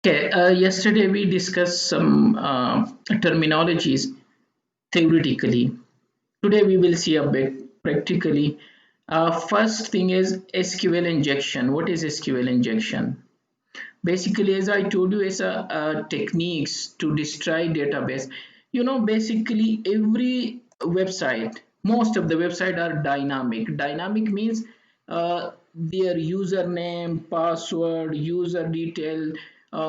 Okay, yesterday we discussed some terminologies theoretically. Today we will see a bit practically. First thing is SQL injection. What is SQL injection? Basically, as I told you, it's a techniques to destroy database. Basically every website, most of the website are dynamic. Dynamic means their username, password, user detail,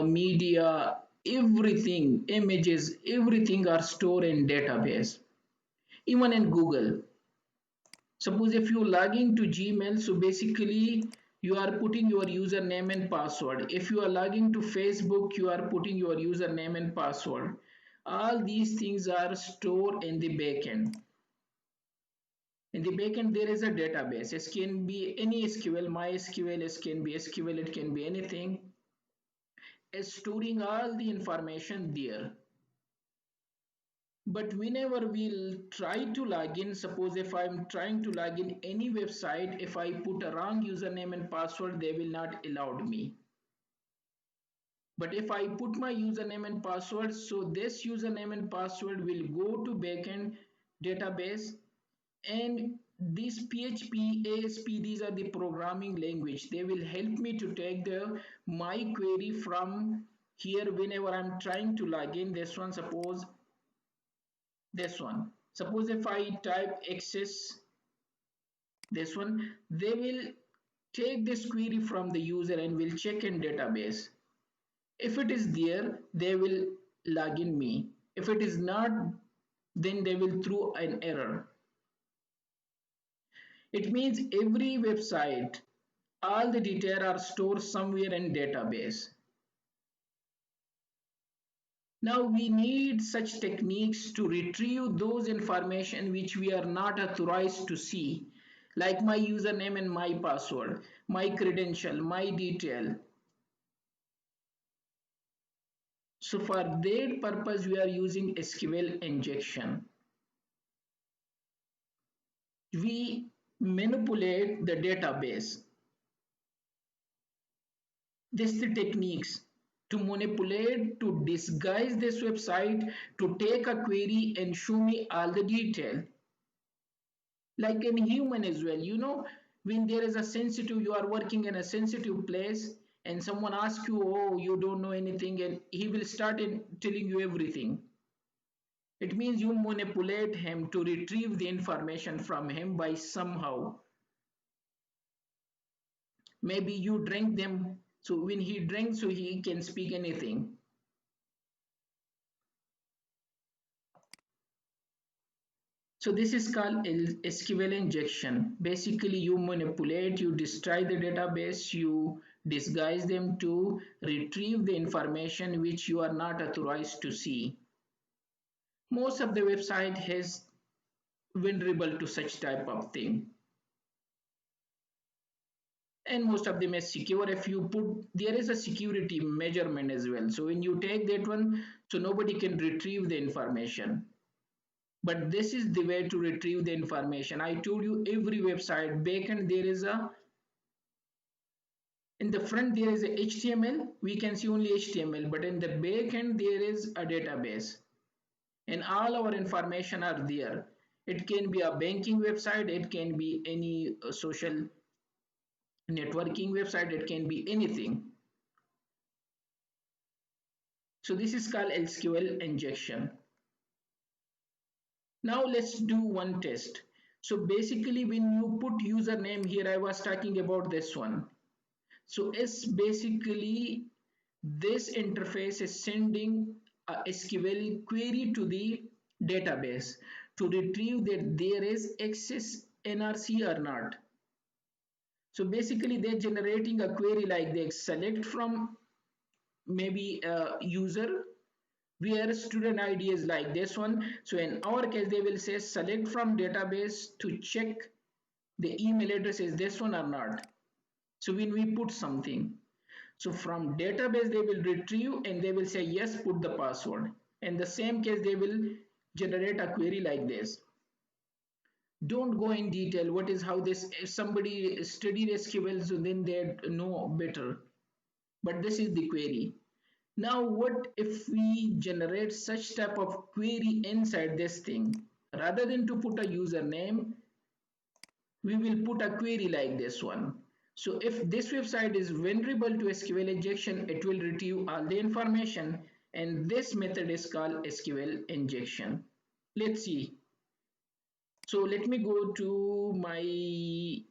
media, everything, images, everything are stored in database. Even in Google, suppose if you log into Gmail, so basically you are putting your username and password. If you are logging to Facebook, you are putting your username and password. All these things are stored in the backend. In the backend, there is a database. It can be any SQL, MySQL, it can be SQL, it can be anything. It's storing all the information there. But whenever we'll try to log in, suppose if I'm trying to log in any website, if I put a wrong username and password, they will not allow me. But if I put my username and password, so this username and password will go to backend database, and this PHP, ASP, these are the programming language. They will help me to take the my query from here whenever I'm trying to log in. This one. Suppose if I type access this one, they will take this query from the user and will check in database. If it is there, they will log in me. If it is not, then they will throw an error. It means every website, all the data are stored somewhere in database. Now we need such techniques to retrieve those information which we are not authorized to see, like my username and my password, my credential, my detail. So for that purpose, we are using SQL injection. We manipulate the database. This is the techniques to manipulate, to disguise this website, to take a query and show me all the detail. Like in human as well, when there is a sensitive, you are working in a sensitive place and someone asks you, oh, you don't know anything, and he will start in telling you everything. It means you manipulate him to retrieve the information from him by somehow. Maybe you drink them, so when he drinks, so he can speak anything. So this is called SQL injection. Basically, you manipulate, you destroy the database, you disguise them to retrieve the information which you are not authorized to see. Most of the website is vulnerable to such type of thing. And most of them is secure. If you put, there is a security measurement as well. So when you take that one, so nobody can retrieve the information. But this is the way to retrieve the information. I told you every website backend there is a, in the front there is a HTML, we can see only HTML, but in the backend there is a database and all our information are there. It can be a banking website, it can be any social networking website, it can be anything. So this is called SQL injection. Now let's do one test. So basically when you put username here, I was talking about this one. So it's basically this interface is sending a SQL query to the database to retrieve that there is access NRC or not. So basically they're generating a query like they select from maybe a user where student ID is like this one. So in our case, they will say select from database to check the email address is this one or not. So when we put something, so from database they will retrieve and they will say yes, put the password. In the same case, they will generate a query like this. Don't go in detail. What is how this? If somebody studied SQL, so then they know better. But this is the query. Now what if we generate such type of query inside this thing? Rather than to put a username, we will put a query like this one. So if this website is vulnerable to SQL injection, it will retrieve all the information, and this method is called SQL injection. Let's see. So let me go to my,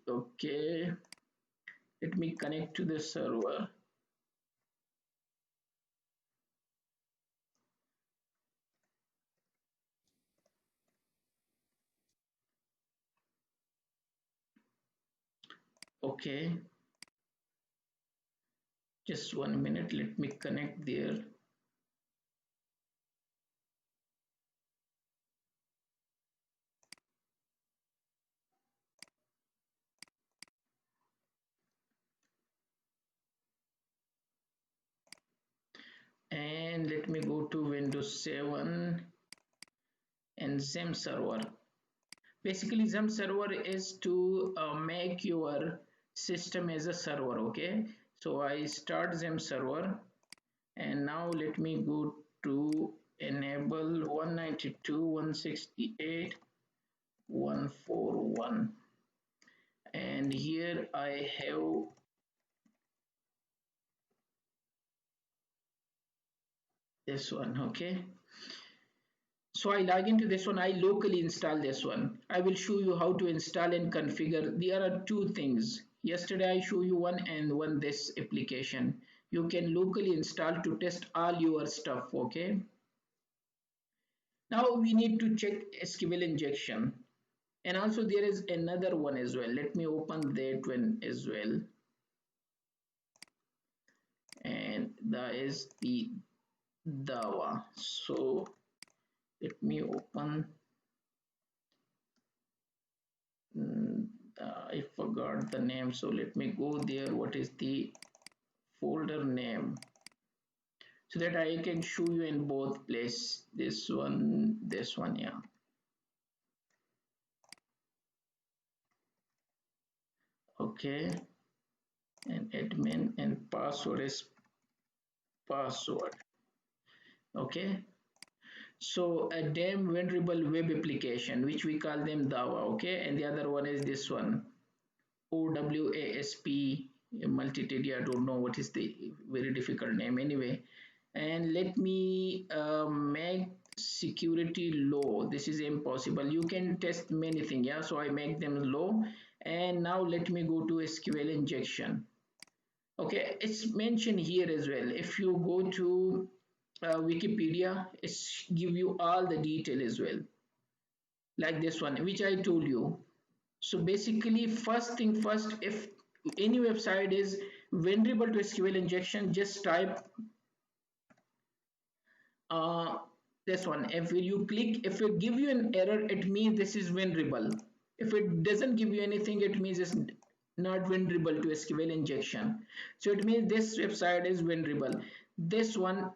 okay, let me connect to the server. Okay, just 1 minute, let me connect there. And let me go to Windows 7 and Zim server. Basically, Zim server is to make your system as a server. Okay, so I start Zim server, and now let me go to enable 192.168.141, and here I have this one. Okay, so I log into this one, I locally install this one. I will show you how to install and configure. There are two things. Yesterday I show you one and one this application. You can locally install to test all your stuff, okay? Now we need to check SQL injection. And also there is another one as well. Let me open that one as well. And that is the Dawa. So let me open. I forgot the name, so let me go there. What is the folder name, so that I can show you in both place. This one, yeah. Okay, and admin and password is password. Okay, so a damn vulnerable web application, which we call them Dawa. Okay, and the other one is this one, OWASP multi-TD. I don't know what is the very difficult name anyway. And let me make security low. This is impossible. You can test many things, yeah. So I make them low, and now let me go to SQL injection. Okay, it's mentioned here as well. If you go to Wikipedia, it's give you all the detail as well, like this one, which I told you. So basically, first thing first, if any website is vulnerable to SQL injection, just type uh, this one. If you click, if it give you an error, it means this is vulnerable. If it doesn't give you anything, it means it's not vulnerable to SQL injection. So it means this website is vulnerable. This one,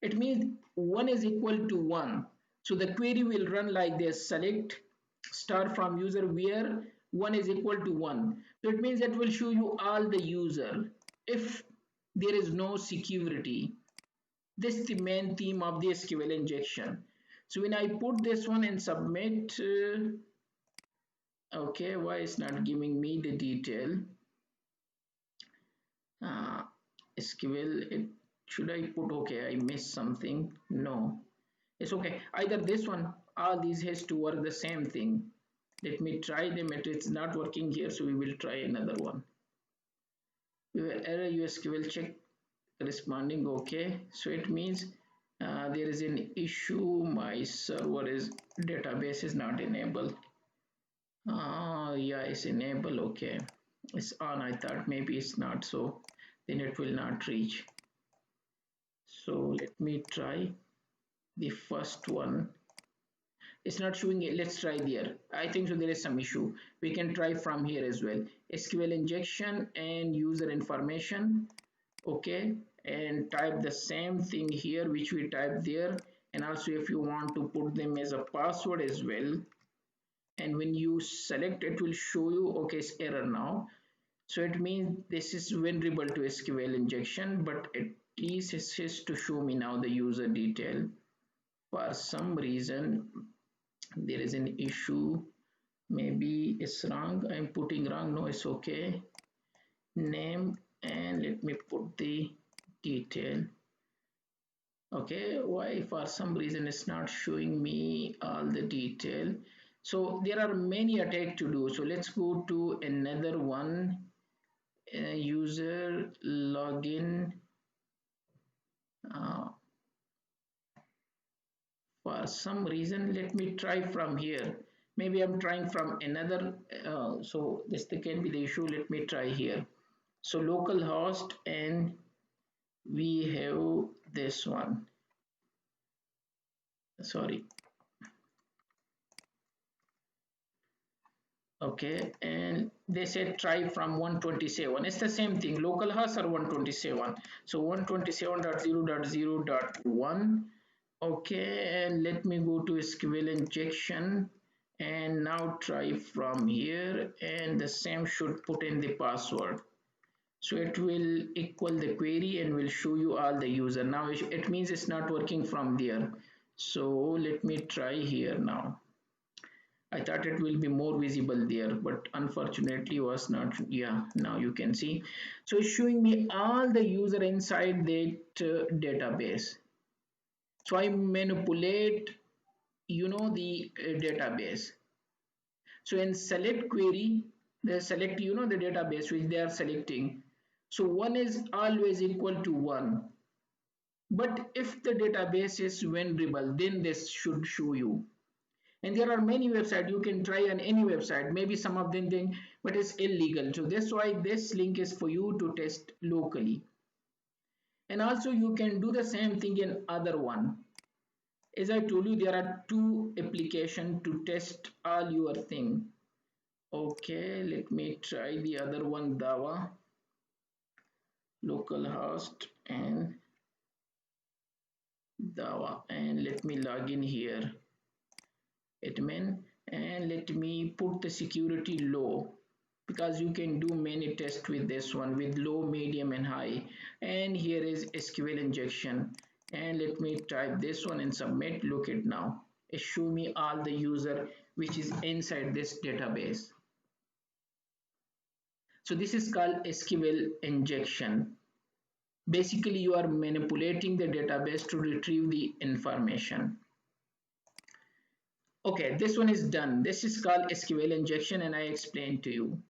it means 1 is equal to 1. So the query will run like this: select star from user where 1 is equal to 1. So it means that will show you all the user if there is no security. This is the main theme of the SQL injection. So when I put this one and submit, okay, why it's not giving me the detail? Uh, SQL, should I put, okay, I missed something? No, it's okay. Either this one, all these has to work the same thing. Let me try them. It's not working here, so we will try another one. Error SQL check responding. Okay, so it means there is an issue. My server is database is not enabled. Yeah, it's enabled. Okay, it's on. I thought maybe it's not, so then it will not reach. So let me try the first one. It's not showing it. Let's try there. I think so there is some issue. We can try from here as well. SQL injection and user information. Okay, and type the same thing here which we typed there, and also if you want to put them as a password as well, and when you select it will show you, okay, it's error now. So it means this is vulnerable to SQL injection, but it Please assist to show me now the user detail. For some reason there is an issue. Maybe it's wrong. I'm putting wrong. No, it's okay. Name, and let me put the detail. Okay, why for some reason it's not showing me all the detail. So there are many attacks to do. So let's go to another one. User login. Uh, for some reason, let me try from here. Maybe I'm trying from another. So this can be the issue. Let me try here. So localhost, and we have this one. Sorry. Okay, and they said try from 127. It's the same thing, localhost or 127. So 127.0.0.1. Okay, and let me go to SQL injection, and now try from here, and the same should put in the password. So it will equal the query and will show you all the user. Now it means it's not working from there. So let me try here now. I thought it will be more visible there, but unfortunately was not. Yeah, now you can see. So it's showing me all the user inside that database. So I manipulate, the database. So in select query, they select, the database which they are selecting. So one is always equal to one. But if the database is vulnerable, then this should show you. And there are many websites you can try on any website, maybe some of them think, but it's illegal. So that's why this link is for you to test locally. And also you can do the same thing in other one. As I told you, there are two applications to test all your thing. Okay, let me try the other one, Dava, localhost, and Dava, and let me log in here, admin, and let me put the security low, because you can do many tests with this one with low, medium, and high. And here is SQL injection, and let me type this one and submit. Look it now, it show me all the user which is inside this database. So this is called SQL injection. Basically you are manipulating the database to retrieve the information. Okay, this one is done. This is called SQL injection, and I explained to you.